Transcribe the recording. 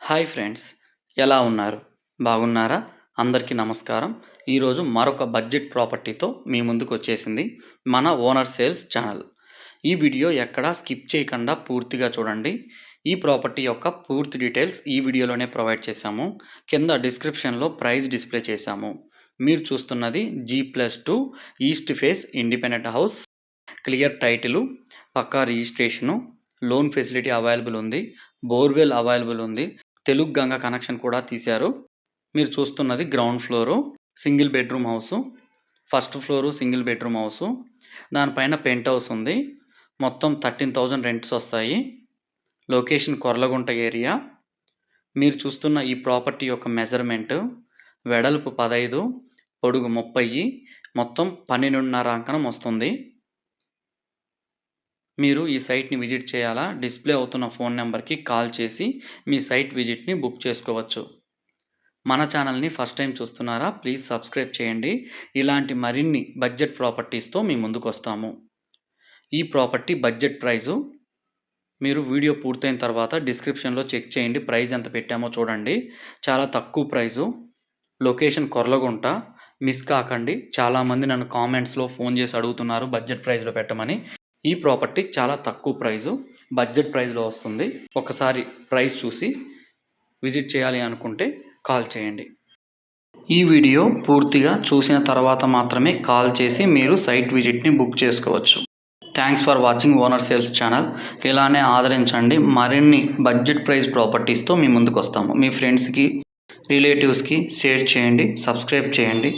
Hi friends, ఎలా ఉన్నారు? బాగున్నారా? అందరికీ నమస్కారం. ఈరోజు మరొక బడ్జెట్ ప్రాపర్టీతో మీ ముందుకొచ్చేసింది మన ఓనర్ సేల్స్ ఛానల్. ఈ వీడియో ఎక్కడా స్కిప్ చేయకుండా పూర్తిగా చూడండి. ఈ ప్రాపర్టీ యొక్క పూర్తి డీటెయిల్స్ ఈ వీడియోలోనే ప్రొవైడ్ చేశాము. కింద డిస్క్రిప్షన్లో ప్రైస్ డిస్ప్లే చేశాము. మీరు చూస్తున్నది G+2 east face independent house, clear title, పక్కా రిజిస్ట్రేషను, లోన్ ఫెసిలిటీ అవైలబుల్ ఉంది, బోర్వెల్ అవైలబుల్ ఉంది, తెలుగు గంగ కనెక్షన్ కూడా తీశారు. మీరు చూస్తున్నది ground floor, single bedroom house. First floor single bedroom house, దానిపైన పెంట్ హౌస్ ఉంది. మొత్తం 13,000 రెంట్స్ వస్తాయి. Location Korlagunta area. మీరు చూస్తున్న ఈ ప్రాపర్టీ యొక్క మెజర్మెంట్ వెడల్పు 15, పొడుగు 30, మొత్తం 12.5 అంకణం వస్తుంది. మీరు ఈ సైట్‌ని విజిట్ చేయాలా? డిస్ప్లే అవుతున్న ఫోన్ నెంబర్‌కి కాల్ చేసి మీ సైట్ విజిట్‌ని బుక్ చేసుకోవచ్చు. మన ఛానల్‌ని ఫస్ట్ టైం చూస్తున్నారా? ప్లీజ్ సబ్స్క్రైబ్ చేయండి. ఇలాంటి మరిన్ని బడ్జెట్ ప్రాపర్టీస్‌తో మీ ముందుకొస్తాము. ఈ ప్రాపర్టీ బడ్జెట్ ప్రైజు మీరు వీడియో పూర్తయిన తర్వాత డిస్క్రిప్షన్‌లో చెక్ చేయండి. ప్రైస్ ఎంత పెట్టామో చూడండి. చాలా తక్కువ ప్రైజు. లొకేషన్ కొర్లగుంట. మిస్ కాకండి. చాలామంది నన్ను కామెంట్స్‌లో ఫోన్ చేసి అడుగుతున్నారు బడ్జెట్ ప్రైస్‌లో పెట్టమని. ఈ ప్రాపర్టీ చాలా తక్కువ ప్రైజు, బడ్జెట్ ప్రైస్‌లో వస్తుంది. ఒకసారి ప్రైస్ చూసి విజిట్ చేయాలి అనుకుంటే కాల్ చేయండి. ఈ వీడియో పూర్తిగా చూసిన తర్వాత మాత్రమే కాల్ చేసి మీరు సైట్ విజిట్‌ని బుక్ చేసుకోవచ్చు. Thanks for watching owner sales channel. ఇలానే ఆదరించండి. మరిన్ని బడ్జెట్ ప్రైస్ ప్రాపర్టీస్‌తో మీ ముందుకు వస్తాము. మీ ఫ్రెండ్స్‌కి, రిలేటివ్స్‌కి షేర్ చేయండి, సబ్స్క్రైబ్ చేయండి.